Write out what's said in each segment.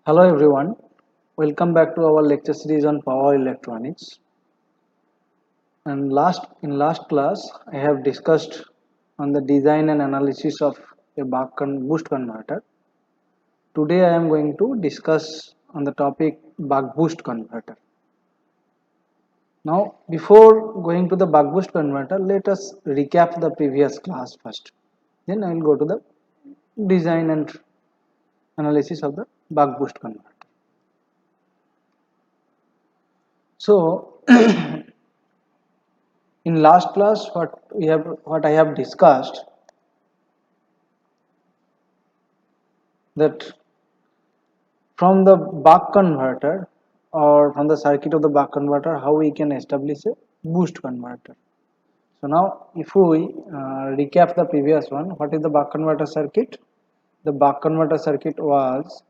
Hello everyone, welcome back to our lecture series on power electronics. And last class, I have discussed on the design and analysis of a boost converter. Today, I am going to discuss on the topic buck boost converter. Now, before going to the buck boost converter, let us recap the previous class first. Then I will go to the design and analysis of the buck boost converter. So, in last class, what I have discussed that from the buck converter or from the circuit of the buck converter, how we can establish a boost converter. So now, if we recap the previous one, what is the buck converter circuit? The buck converter circuit was,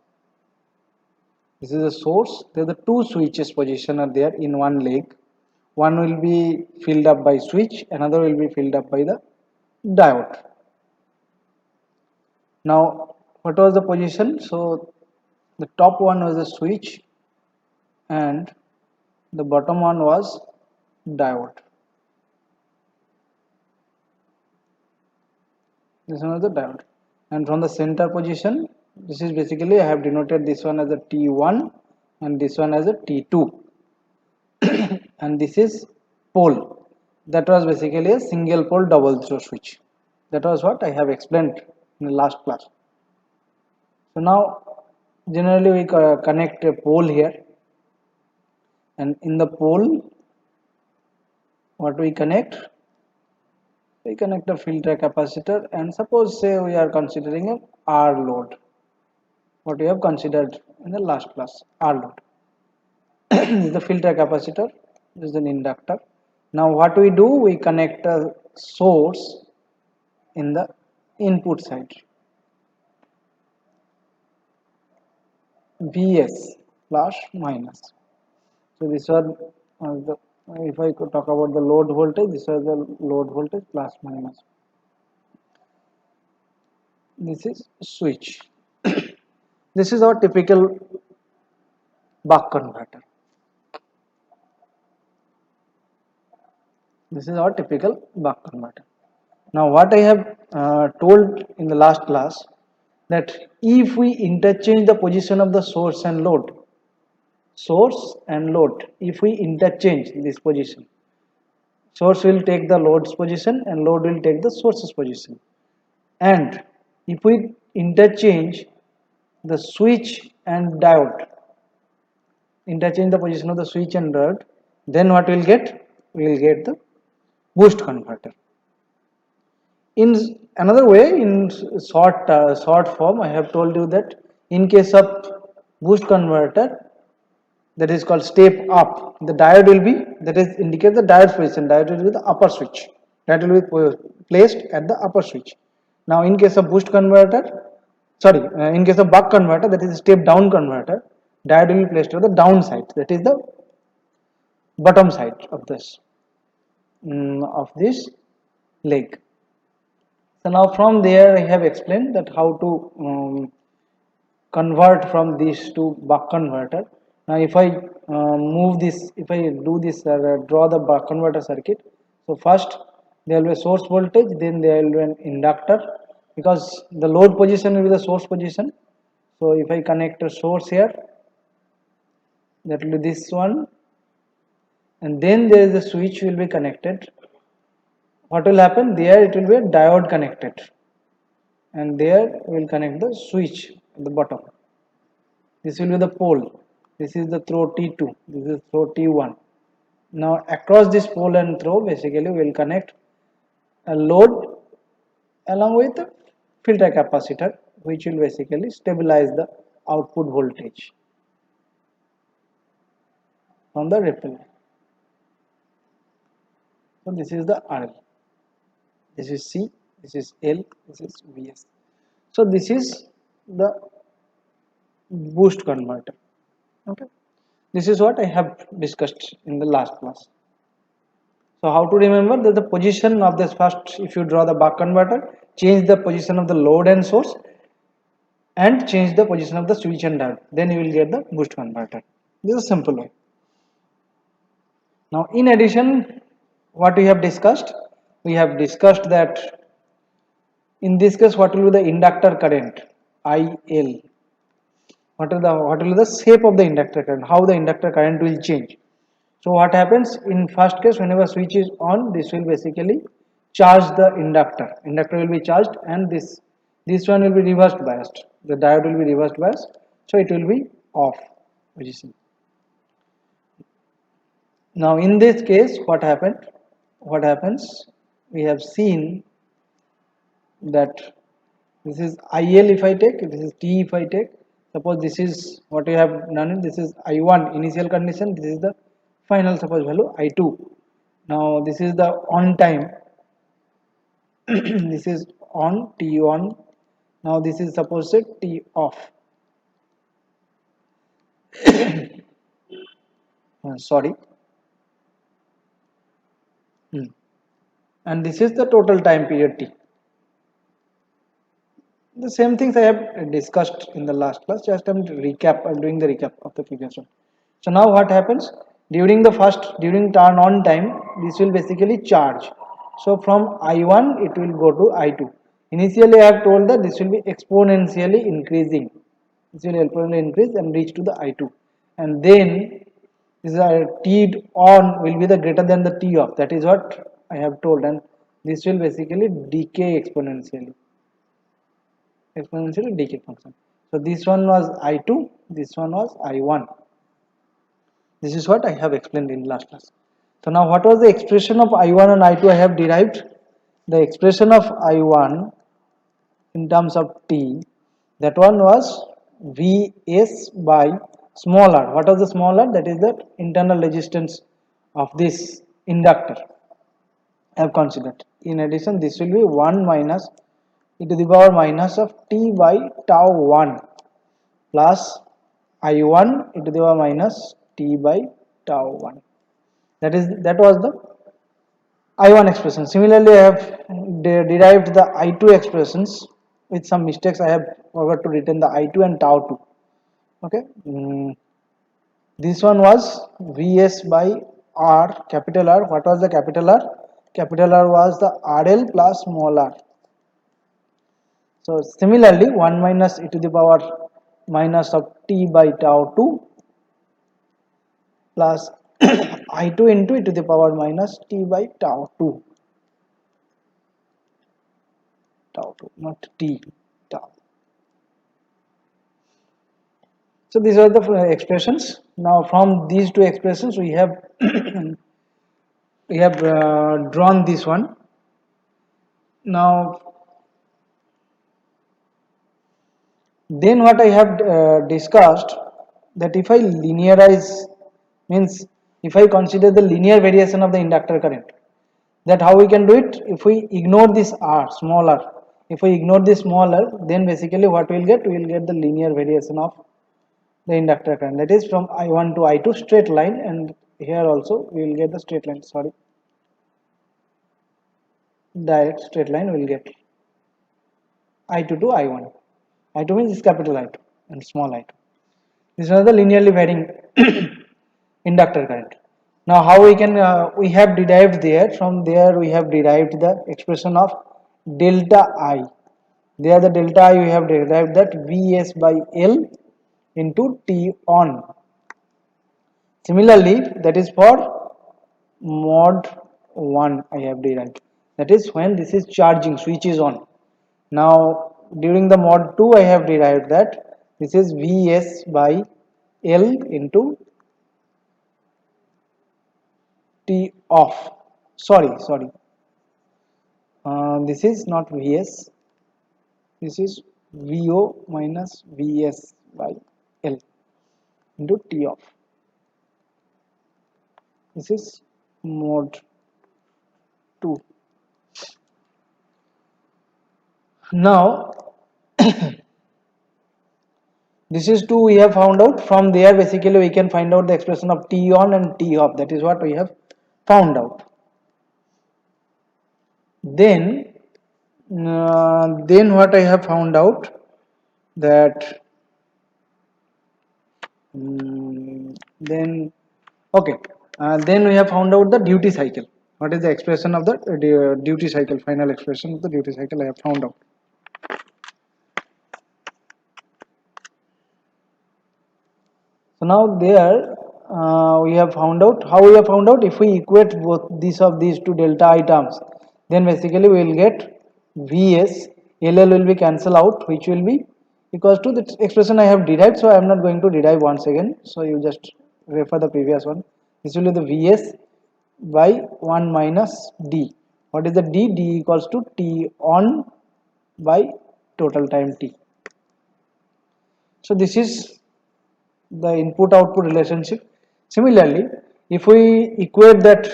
this is a source. There are the two switches position are there in one leg. One will be filled up by switch, another will be filled up by the diode. Now, what was the position? So the top one was a switch and the bottom one was diode. This one was the diode. And from the center position, this is basically I have denoted this one as a T1 and this one as a T2. And this is pole. That was basically a single pole double throw switch. That was what I have explained in the last class. So now generally we connect a pole here, and in the pole what we connect a filter capacitor, and suppose say we are considering a R load, what we have considered in the last class, R load. This is the filter capacitor, this is an inductor. Now what we do, we connect a source in the input side, Vs plus minus. So this was if I could talk about the load voltage, this was the load voltage plus minus. This is switch. This is our typical buck converter. This is our typical buck converter. Now what I have told in the last class, that if we interchange the position of the source and load, if we interchange this position, source will take the load's position and load will take the source's position. And if we interchange the switch and diode, interchange the position of the switch and diode, then what we'll get? We will get the boost converter. In another way, in short form, I have told you that in case of boost converter, that is called step up, the diode will be, that is indicate the diode position, diode will be the upper switch, that will be placed at the upper switch. Now in case of boost converter, in case of buck converter, that is step down converter, diode will be placed at the down side, that is the bottom side of this leg. So now from there I have explained that how to convert from this to buck converter. Now if I if I do this, draw the buck converter circuit. So first there will be a source voltage, then there will be an inductor, because the load position will be the source position. So if I connect a source here, that will be this one, and then there is a switch will be connected. What will happen there? It will be a diode connected, and there we will connect the switch at the bottom. This will be the pole. This is the throw T2. This is throw T1. Now across this pole and throw, basically we will connect a load along with the filter capacitor, which will basically stabilize the output voltage from the ripple. So this is the RL. This is C. This is L. This is Vs. So this is the boost converter. Okay, this is what I have discussed in the last class. So how to remember that the position of this, first if you draw the buck converter, change the position of the load and source, and change the position of the switch and diode. Then you will get the boost converter. This is a simple way. Now in addition, what we have discussed? We have discussed that in this case what will be the inductor current IL. What will be the shape of the inductor current? How the inductor current will change? So what happens in first case, whenever switch is on, this will basically charge the inductor. Inductor will be charged, and this one will be reversed biased. The diode will be reversed biased, so it will be off position. Now in this case, what happened? What happens? We have seen that this is IL if I take, this is T if I take. Suppose this is what we have done. This is I1 initial condition. This is the final suppose value I2. Now this is the on time. This is on T on. Now this is supposed to T off. Sorry. And this is the total time period T. The same things I have discussed in the last class. Just I'm doing the recap of the previous one. So now what happens during turn on time, this will basically charge. So from I1 it will go to I2. Initially I have told that this will be exponentially increasing. This will exponentially increase and reach to the I2. And then this is T on will be the greater than the T off. That is what I have told, and this will basically decay exponentially decay function. So this one was I2, this one was I1. This is what I have explained in last class. So now what was the expression of I1 and I2 I have derived? The expression of I1 in terms of T, that one was Vs by small r. What was the small r? That is the internal resistance of this inductor I have considered. In addition, this will be 1 minus e to the power minus of T by tau 1 plus I1 e to the power minus T by tau 1. That was the I1 expression. Similarly, I have derived the I2 expressions. With some mistakes, I have forgot to written the I2 and tau 2. Okay. This one was Vs by R, capital R. What was the capital R? Capital R was the RL plus small r. So similarly, 1 minus e to the power minus of T by tau 2 plus I2 into e to the power minus T by tau 2. Tau 2, not T, tau. So these are the expressions. Now from these two expressions we have drawn this one. Now then what I have discussed, that if I linearize, means if I consider the linear variation of the inductor current, that how we can do it? If we ignore this r, small r, if we ignore this small r, then basically what we will get? We will get the linear variation of the inductor current, that is from I1 to I2 straight line, and here also we will get the straight line, sorry, direct straight line we will get I2 to I1. I2 means this capital I2 and small I2. These are the linearly varying inductor current. Now how we can, we have derived there, from there we have derived the expression of delta I. There the delta I we have derived that Vs by L into T on. Similarly, that is for mod 1 I have derived. That is when this is charging, switch is on. Now during the mod 2 I have derived that this is Vs by L into T off. Sorry. This is not Vs. This is Vo minus Vs by L into T off. This is mod 2. Now this is 2 we have found out. From there basically we can find out the expression of T on and T off. That is what we have found out. Then what I have found out, that then okay, then we have found out the duty cycle. What is the expression of the duty cycle? Final expression of the duty cycle I have found out. So now there we have found out how we have found out. If we equate both these two delta I terms, then basically we will get Vs. LL will be cancelled out, which will be equals to the expression I have derived. So I am not going to derive once again. So you just refer the previous one. This will be the Vs by 1 minus D. What is the D? D equals to T on by total time T. So this is the input output relationship. Similarly, if we equate that,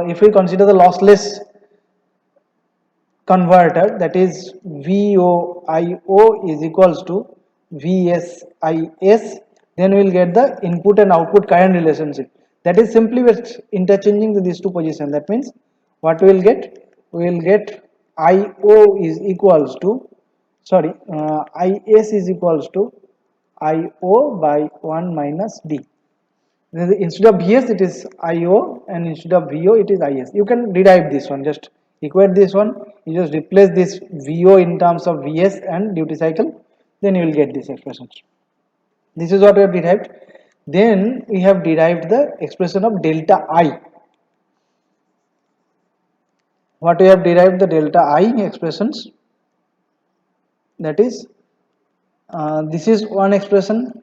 if we consider the lossless converter, that is VOIO is equals to VSIS, then we will get the input and output current relationship. That is simply with interchanging these two positions. That means what we will get? We will get IO is equals to, sorry, IS is equals to IO by 1 minus D. Instead of Vs it is IO, and instead of VO it is IS. You can derive this one, just equate this one, you just replace this VO in terms of Vs and duty cycle, then you will get this expression. This is what we have derived. Then we have derived the expression of delta I. What we have derived the delta I expressions, that is this is one expression,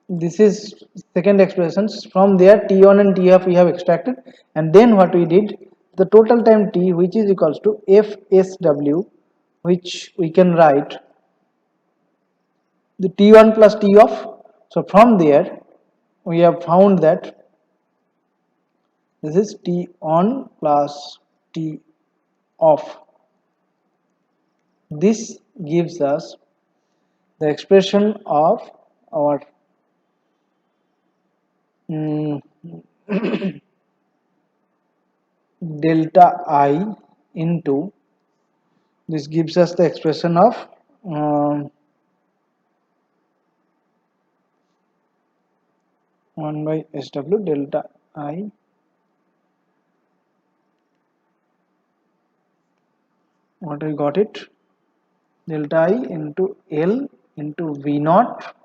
this is second expressions. From there T1 and Tf we have extracted, and then what we did, the total time T, which is equals to Fsw, which we can write the T1 plus T off. So from there we have found that this is T on plus T off. This gives us the expression of our delta I into, this gives us the expression of 1 by SW delta I what we got it, delta I into L into V naught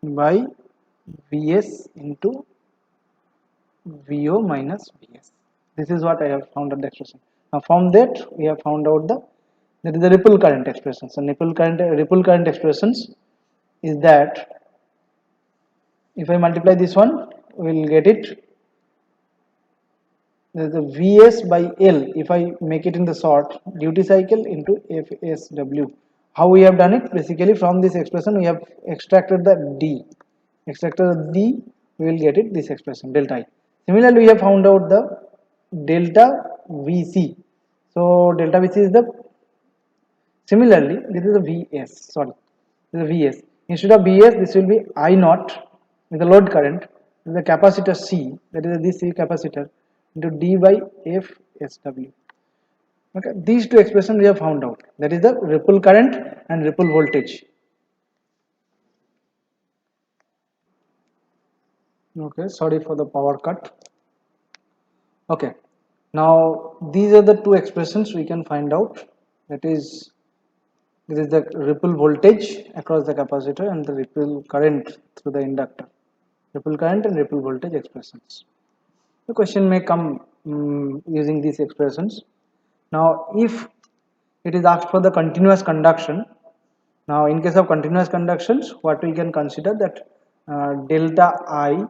by Vs into VO minus Vs. This is what I have found out the expression. Now from that we have found out that is the ripple current expression. So ripple current expressions is that if I multiply this one, we will get it. There is a Vs by L. If I make it in the short, duty cycle into Fsw. How we have done it? Basically from this expression we have extracted the D. Extracted the D, we will get it this expression delta I. Similarly, we have found out the delta Vc. So delta Vc is the, similarly this is a Vs. Sorry, this is a Vs. Instead of Vs, this will be I naught with the load current. This is the capacitor C. That is this C capacitor into D by Fsw. Okay, these two expressions we have found out. That is the ripple current and ripple voltage. Okay, sorry for the power cut. Okay, now these are the two expressions we can find out. That is, this is the ripple voltage across the capacitor and the ripple current through the inductor. Ripple current and ripple voltage expressions. The question may come using these expressions. Now, if it is asked for the continuous conduction, now in case of continuous conductions, what we can consider that delta I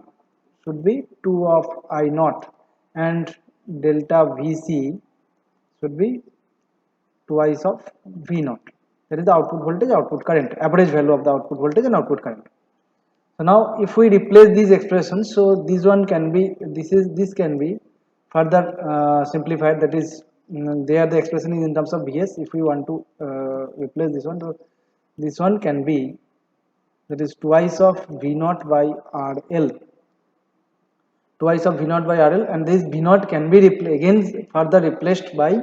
should be 2 of I naught and delta Vc should be twice of V naught. That is the output voltage, output current, average value of the output voltage and output current. So now if we replace these expressions, so this one can be, this can be further simplified. That is, there the expression is in terms of Vs. If we want to replace this one, so this one can be, that is twice of V naught by RL, twice of V naught by RL, and this V naught can be again further replaced by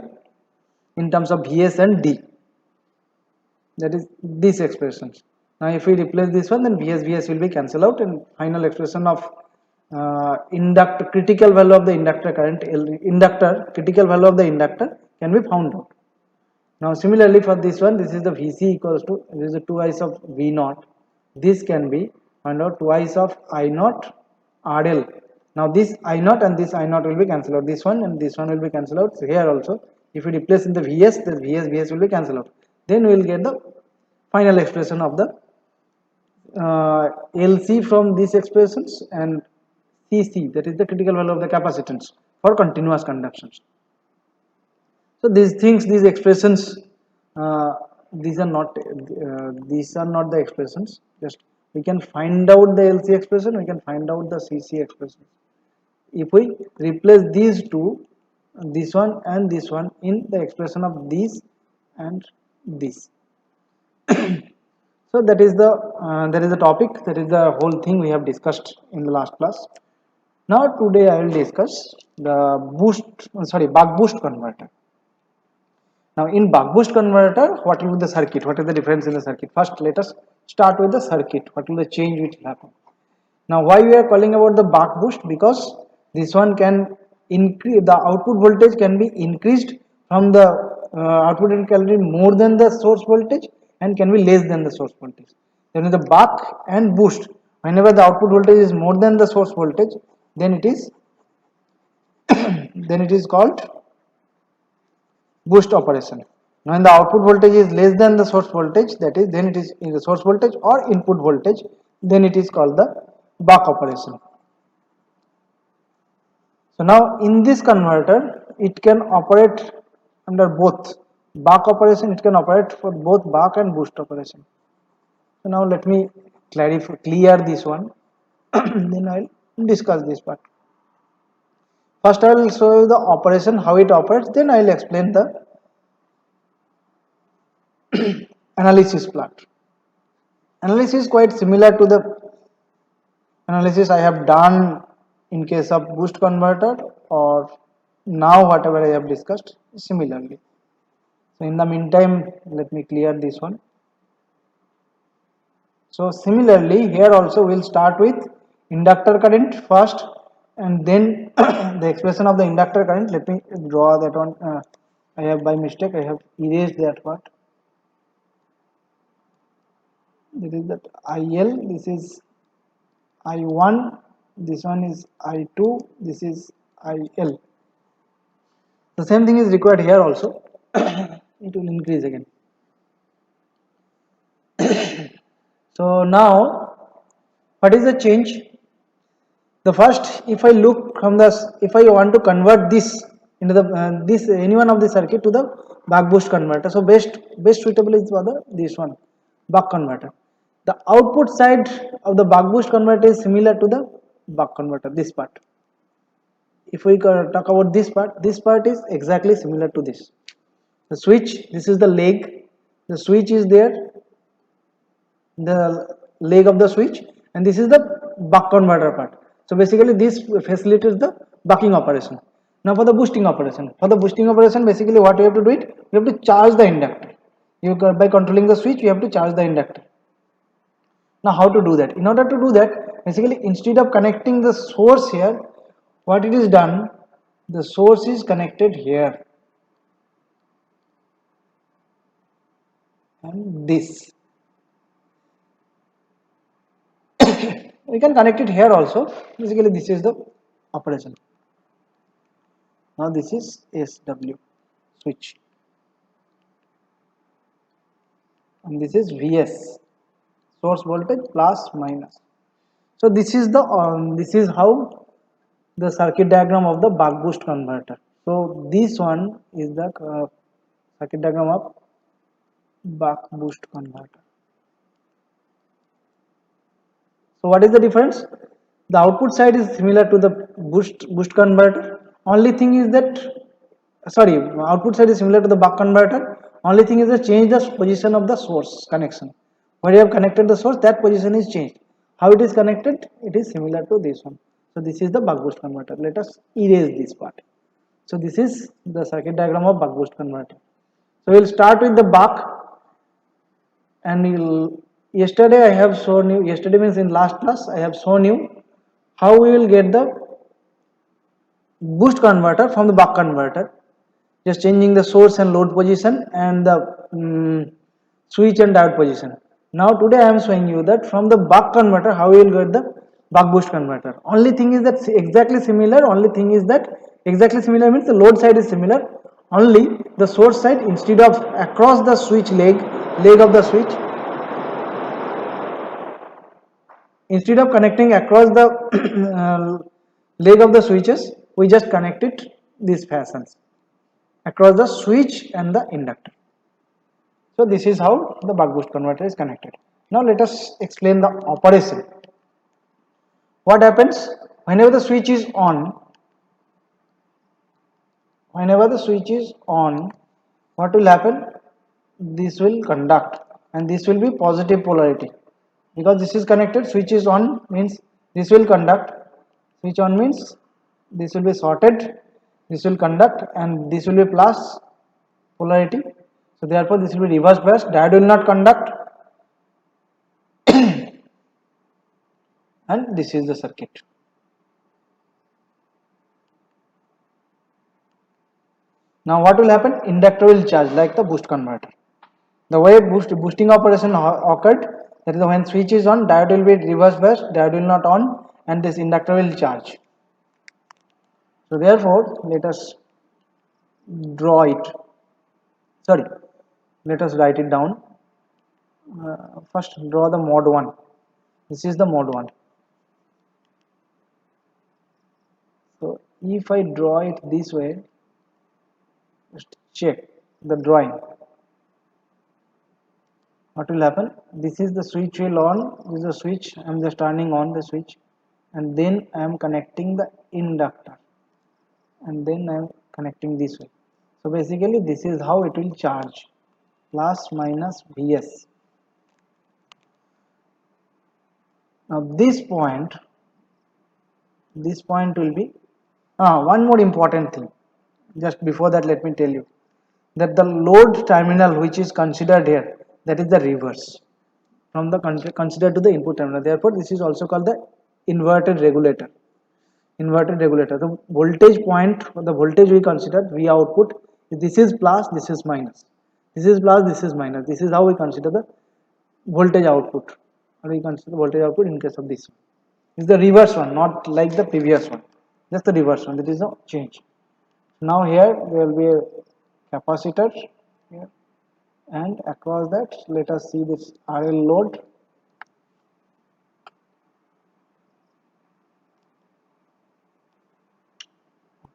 in terms of Vs and D. that is these expressions. Now if we replace this one, then Vs will be cancelled out, and final expression of inductor critical value of the inductor current, inductor critical value of the inductor can be found out. Now similarly for this one, this is the Vc equals to, this is the twice of V naught. This can be found out twice of I naught RL. Now this I naught and this I naught will be cancelled out. This one and this one will be cancelled out. So here also, if we replace in the Vs, the Vs will be cancelled out. Then we will get the final expression of the LC from these expressions, and CC, that is the critical value of the capacitance for continuous conductions. So these things, these expressions, these are not the expressions. Just we can find out the LC expression, we can find out the CC expression. If we replace these two, this one and this one, in the expression of these and this. So that is the topic, that is the whole thing we have discussed in the last class. Now today I will discuss the buck boost converter. Now in buck boost converter, what will be the circuit? What is the difference in the circuit? First let us start with the circuit. What will the change which will happen? Now why we are calling about the buck boost? Because this one can increase, the output voltage can be increased from the output can be more than the source voltage and can be less than the source voltage. Then the buck and boost, whenever the output voltage is more than the source voltage, then it is then it is called boost operation. When the output voltage is less than the source voltage, that is, then it is in the source voltage or input voltage, then it is called the buck operation. So now in this converter, it can operate under both buck operation, it can operate for both buck and boost operation. So now let me clear this one, then I will discuss this part. First I will show you the operation, how it operates, then I will explain the analysis part. Analysis is quite similar to the analysis I have done in case of boost converter, or now whatever I have discussed similarly. So in the meantime, let me clear this one. So similarly here also we will start with inductor current first, and then the expression of the inductor current. Let me draw that one. I have by mistake I have erased that part. This is that IL, this is I1, this one is I2, this is IL. The same thing is required here also. It will increase again. So now what is the change? The first, if I look from if I want to convert this into the any one of the circuit to the buck boost converter, so best suitable is for this one, buck converter. The output side of the buck boost converter is similar to the buck converter, this part. If we talk about this part is exactly similar to this. The switch, this is the leg, the switch is there, the leg of the switch, and this is the buck converter part. So basically this facilitates the bucking operation. Now for the boosting operation, basically what you have to do it, you have to charge the inductor. By controlling the switch, you have to charge the inductor. Now how to do that? In order to do that, basically instead of connecting the source here, what it is done, the source is connected here and this. We can connect it here also. Basically this is the operation. Now this is SW switch and this is VS, source voltage plus minus. So this is how the circuit diagram of the buck boost converter. So this one is the circuit diagram of buck boost converter. So what is the difference? The output side is similar to the boost converter. Only thing is that, output side is similar to the buck converter. Only thing is that change the position of the source connection. Where you have connected the source, that position is changed. How it is connected? It is similar to this one. So this is the buck boost converter. Let us erase this part. So this is the circuit diagram of buck boost converter. So we will start with the buck. and yesterday I have shown you, yesterday means in last class I have shown you how we will get the boost converter from the buck converter, just changing the source and load position and the switch and diode position. Now today I am showing you that from the buck converter how we will get the buck boost converter. Only thing is that exactly similar, only thing is that exactly similar means the load side is similar, only the source side, instead of across the switch leg of the switch, instead of connecting across the leg of the switches, we just connect it these fashions across the switch and the inductor. So this is how the buck boost converter is connected. Now let us explain the operation. What happens whenever the switch is on? Whenever the switch is on, what will happen? This will conduct, and this will be positive polarity, because this is connected. Switch is on means this will conduct. Switch on means this will be shorted, this will conduct, and this will be plus polarity. So therefore this will be reverse bias. Diode will not conduct, and this is the circuit. Now what will happen? Inductor will charge like the boost converter. The way boosting operation occurred, that is when switch is on, diode will be reverse biased, diode will not on, and this inductor will charge. So therefore let us draw it. Sorry, let us write it down. First draw the mode 1. This is the mode 1. So if I draw it this way, just check the drawing. What will happen? This is the switch will on, this is the switch, I am just turning on the switch, and then I am connecting the inductor, and then I am connecting this way. So basically this is how it will charge, plus minus Vs. Now this point will be one more important thing. Just before that, let me tell you that the load terminal which is considered here, that is the reverse from the considered to the input terminal. Therefore this is also called the inverted regulator. The voltage point, the voltage we consider V output, this is plus, this is minus, this is plus, this is minus. This is how we consider the voltage output, or we consider the voltage output in case of this one. This is the reverse one, not like the previous one, just the reverse one. That is no change. Now here there will be a capacitor here, and across that let us see this RL load.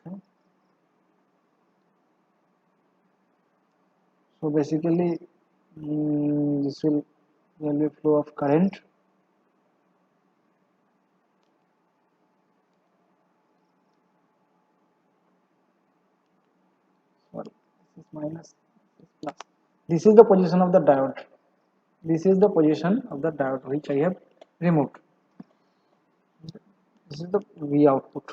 Okay. So basically this will, there will be flow of current. Sorry, this is minus, this is plus. This is the position of the diode. This is the position of the diode which I have removed. This is the V output.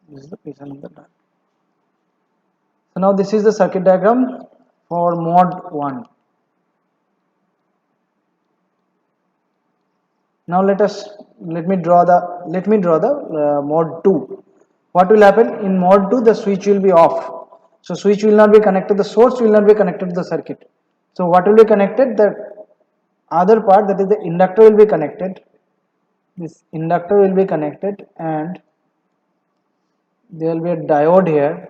This is the position of the diode. So now this is the circuit diagram for mode 1. Now let me draw the mode 2. What will happen in mode 2? The switch will be off. So switch will not be connected, the source will not be connected to the circuit. So what will be connected? The other part, that is the inductor, will be connected. This inductor will be connected, and there will be a diode here.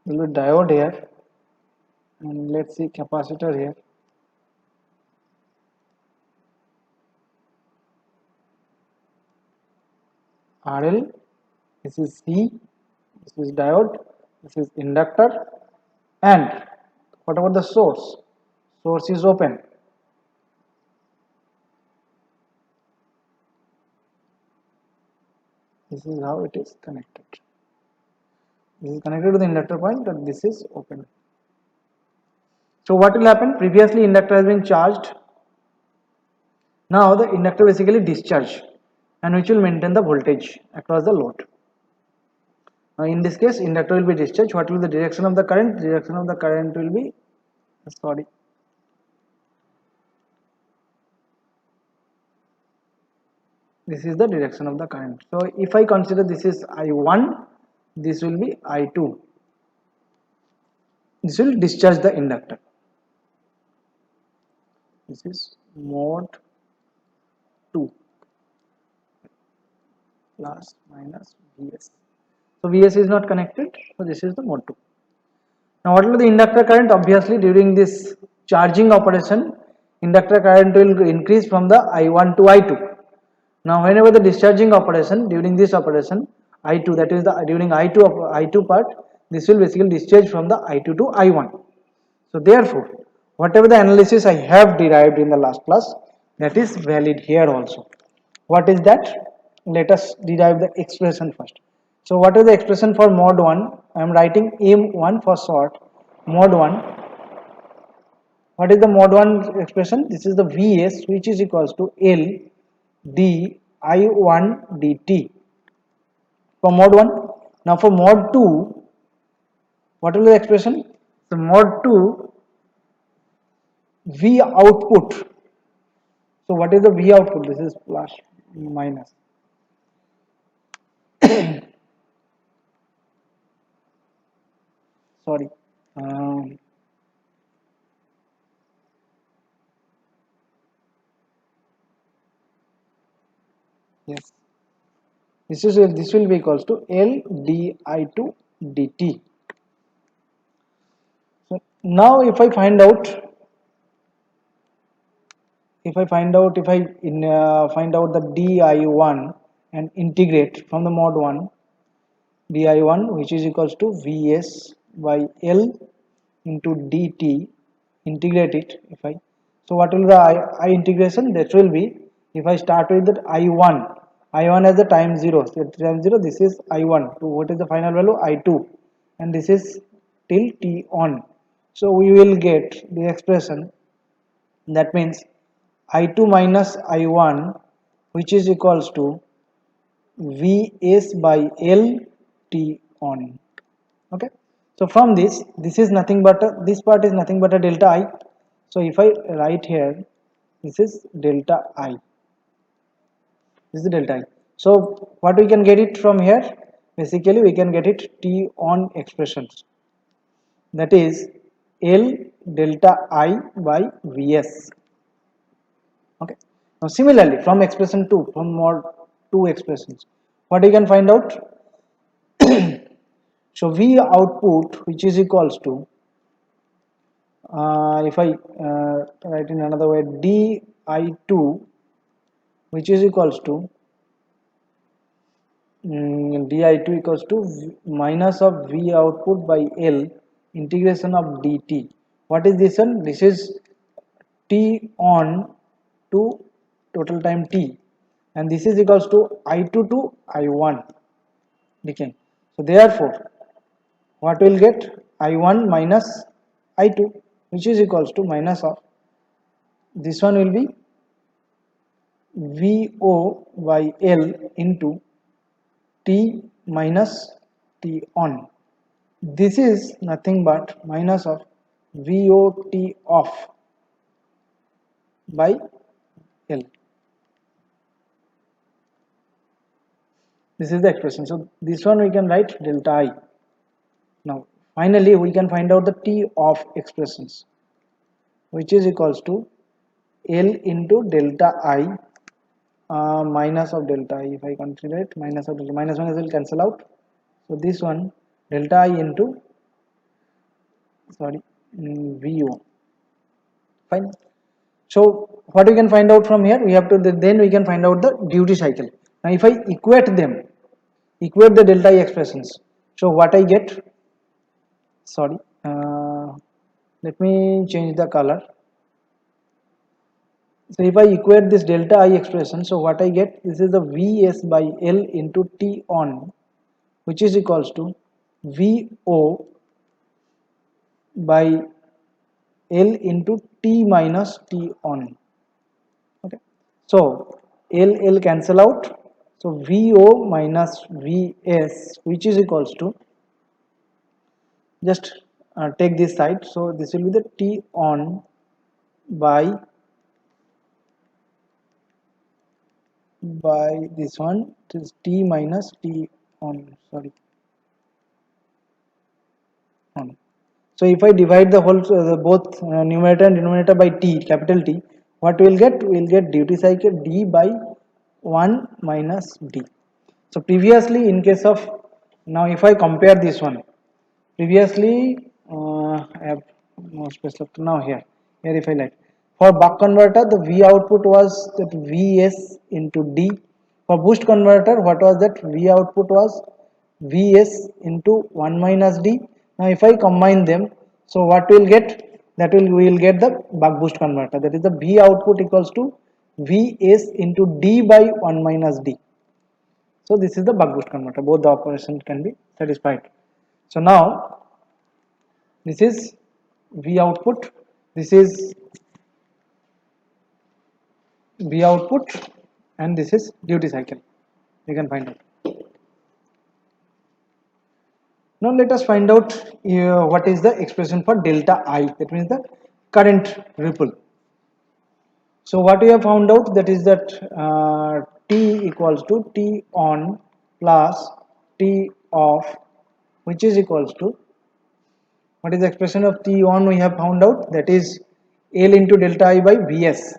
There will be diode here, and let's see capacitor here. RL, this is C, this is diode, this is inductor, and what about the source? Source is open. This is how it is connected. This is connected to the inductor point, and this is open. So what will happen? Previously inductor has been charged. Now the inductor basically discharge, and which will maintain the voltage across the load. In this case, inductor will be discharged. What will be the direction of the current? Direction of the current will be, sorry, this is the direction of the current. So if I consider this is I1, this will be I2. This will discharge the inductor. This is mod 2 plus minus Vs. So Vs is not connected, so this is the mod 2. Now what will be the inductor current? Obviously during this charging operation, inductor current will increase from the I1 to I2. Now whenever the discharging operation, during this operation, I2, that is the during I2 part, this will basically discharge from the I2 to I1. So therefore, whatever the analysis I have derived in the last class, that is valid here also. What is that? Let us derive the expression first. So what is the expression for mod 1? I am writing M1 for short. Mod 1. What is the mod 1 expression? This is the Vs, which is equals to L d I1 dt for mod 1. Now for mod 2, what will be the expression? So mod 2 V output. So what is the V output? This is plus minus. Sorry. Yes. This will be equals to L di2 dt. So now if I find out if I find out the di1 and integrate from the mod 1, di1 which is equals to Vs by L into dt, integrate it. If I, so what will the I integration? That will be, if I start with that I1 as the time 0, so time 0, this is I1 to what is the final value? I2, and this is till t on. So we will get the expression, that means I2 minus I1, which is equals to Vs by L t on. Okay, so from this is nothing but this part is nothing but a delta I. So if I write here, this is delta I. This is delta I. So what we can get it from here? Basically we can get it T on expressions, that is L delta I by Vs. Okay, now similarly from expression 2, from mod 2 expressions, what we can find out? So V output, which is equals to, if I write in another way, di2, which is equals to di2 equals to minus of V output by L integration of dt. What is this one? This is t on to total time t, and this is equals to I2 to I1. Okay, so therefore what will get? I1 minus I2, which is equals to minus of, this one will be VO by L into T minus T on. This is nothing but minus of VOT off by L. This is the expression. So this one we can write delta I. Now finally we can find out the T off expressions, which is equals to L into delta I minus of delta I. If I consider it, minus of delta, minus will cancel out. So this one delta I into, sorry, VO. Fine. So what we can find out from here? We have to, then we can find out the duty cycle. Now if I equate them, equate the delta I expressions. So what I get? Sorry, let me change the color. So if I equate this delta I expression, so what I get? This is the Vs by L into T on, which is equals to VO by L into T minus T on. Okay, so L cancel out, So VO minus VS, which is equals to, just take this side, so this will be the T on by this one, it is T minus T on, sorry, on. So if I divide the whole both numerator and denominator by T, capital T, what we will get? We will get duty cycle D by 1 minus D. So previously, in case of, now if I compare this one, previously I have no space left. Now here if I like, for buck converter the V output was that Vs into D. For boost converter, what was that? V output was Vs into 1 minus D. Now if I combine them, so what we will get? That will, we will get the buck boost converter, that is the V output equals to Vs into D by 1 minus D. So this is the buck boost converter. Both the operations can be satisfied. So now this is V output, this is V output, and this is duty cycle. You can find out. Now let us find out what is the expression for delta I, that means the current ripple. So what we have found out, that is that T equals to T on plus T off, which is equals to, what is the expression of T on? We have found out, that is L into delta I by Vs,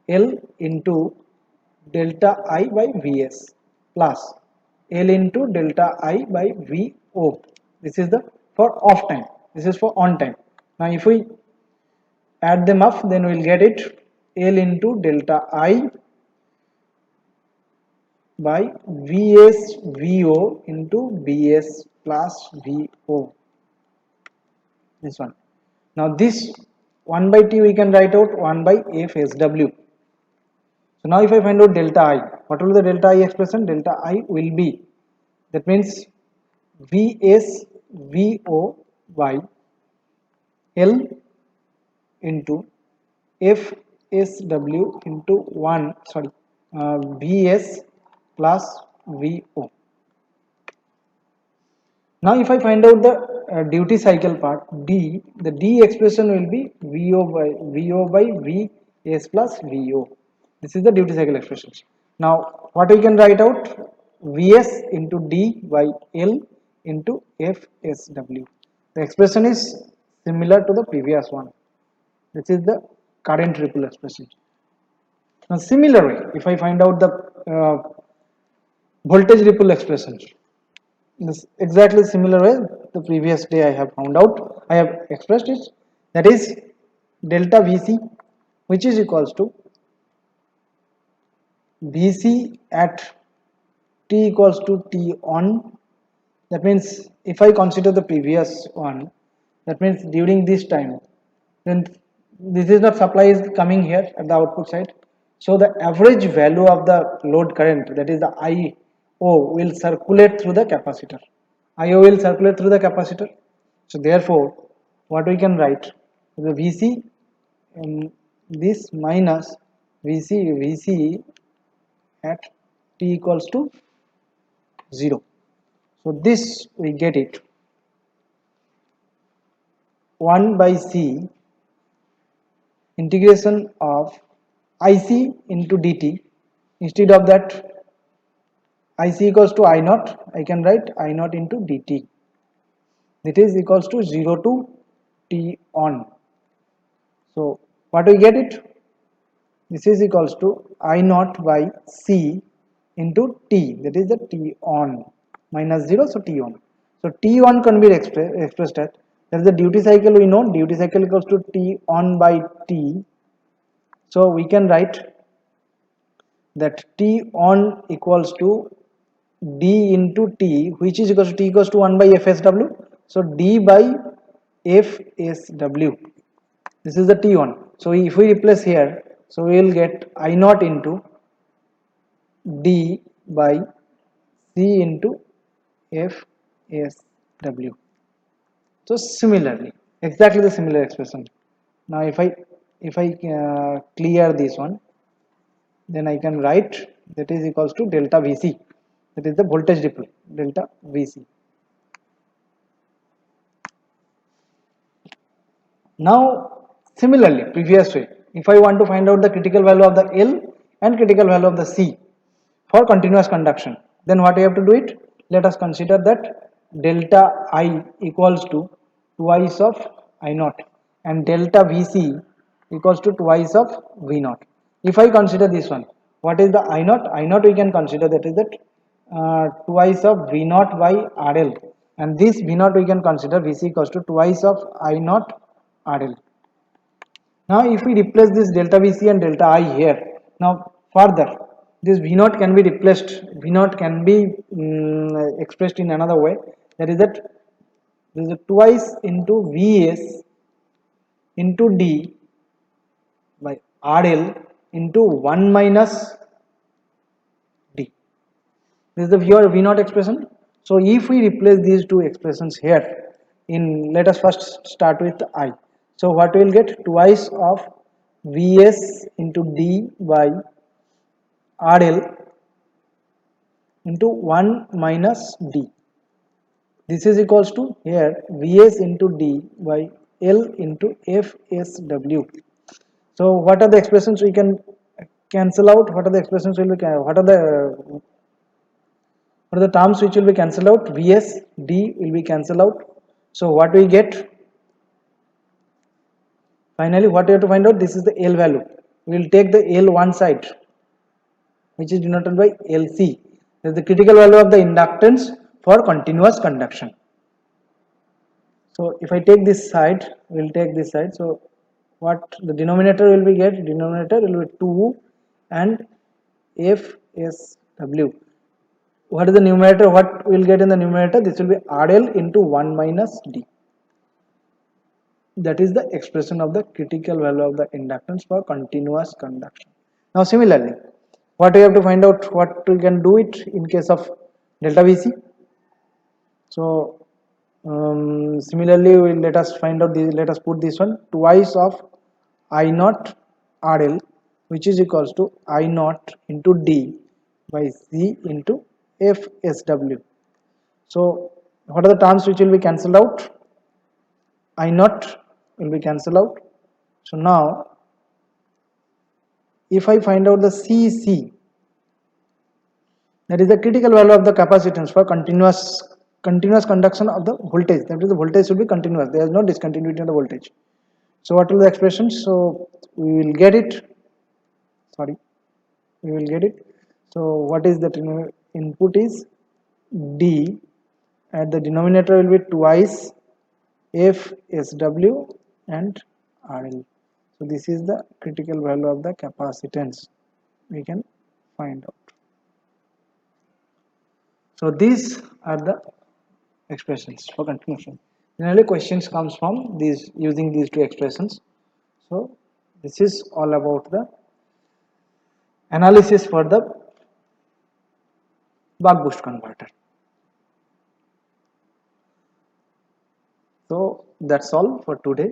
L into delta I by Vs plus L into delta I by Vo. This is the for off time, this is for on time. Now if we add them up, then we will get it L into delta I by Vs Vo into Bs plus Vo. This one. Now this 1 by T we can write out 1 by Fsw. So now if I find out delta I, what will the delta I expression? Delta I will be, that means Vs Vo by L into Fsw into 1, sorry, Vs plus Vo. Now if I find out the duty cycle part, D, the D expression will be Vo by Vs plus Vo. This is the duty cycle expression. Now what we can write out? Vs into D by L into Fsw. The expression is similar to the previous one. This is the current ripple expression. Now similarly, if I find out the voltage ripple expression, this exactly similar way the previous day I have found out, I have expressed it, that is delta Vc, which is equals to Vc at T equals to T on. That means if I consider the previous one, that means during this time, then this is not supply is coming here at the output side. So the average value of the load current, that is the IO, will circulate through the capacitor. IO will circulate through the capacitor. So therefore, what we can write, the Vc this minus Vc at T equals to 0. So this we get it 1 by C integration of IC into dt. Instead of that IC equals to I naught, I can write I naught into dt. That is equals to 0 to T on. So what we get it? This is equals to I naught by C into T, that is the T on, minus 0, so T on. So T on can be expressed as, that is the duty cycle, we know duty cycle equals to T on by T. So we can write that T on equals to D into T, which is equals to T equals to 1 by Fsw. So D by Fsw. This is the T on. So if we replace here, so we will get I naught into D by C into Fsw. So similarly, exactly the similar expression. Now if I clear this one, then I can write that is equals to delta Vc, that is the voltage ripple, delta Vc. Now similarly previous way, if I want to find out the critical value of the L and critical value of the C for continuous conduction, then what we have to do it? Let us consider that delta I equals to twice of I naught and delta Vc equals to twice of V naught. If I consider this one, what is the I naught? I naught we can consider that is that twice of V naught by RL, and this V naught we can consider Vc equals to twice of I naught RL. Now if we replace this delta Vc and delta I here, now further this V naught can be replaced, V naught can be expressed in another way, that is that this is twice into Vs into D by RL into 1 minus D. This is the V naught expression. So if we replace these two expressions here, in let us first start with I. So what we will get? Twice of Vs into D by RL into 1 minus D. This is equals to here Vs into D by L into Fsw. So what are the expressions we can cancel out? What are the expressions will be what are the terms which will be cancelled out? Vs, D will be cancelled out. So what we get? Finally, what we have to find out? This is the L value. We will take the L one side, which is denoted by Lc. That is the critical value of the inductance for continuous conduction. So if I take this side, we will take this side. So what the denominator will be get? Denominator will be 2 and Fsw. What is the numerator? What we will get in the numerator? This will be RL into 1 minus D. That is the expression of the critical value of the inductance for continuous conduction. Now similarly, what we have to find out, what we can do it in case of delta Vc. So similarly, let us find out this, let us put this one twice of I naught RL, which is equals to I naught into D by C into Fsw. So what are the terms which will be cancelled out? I naught will be cancelled out. So now if I find out the Cc, that is the critical value of the capacitance for continuous conduction of the voltage, that is the voltage should be continuous, there is no discontinuity in the voltage. So what will the expression? So we will get it, sorry, we will get it. So what is that? Input is D, and the denominator will be twice Fsw and RL. So this is the critical value of the capacitance we can find out. So these are the expressions for continuation. Generally questions comes from these, using these two expressions. So this is all about the analysis for the buck boost converter. So that's all for today.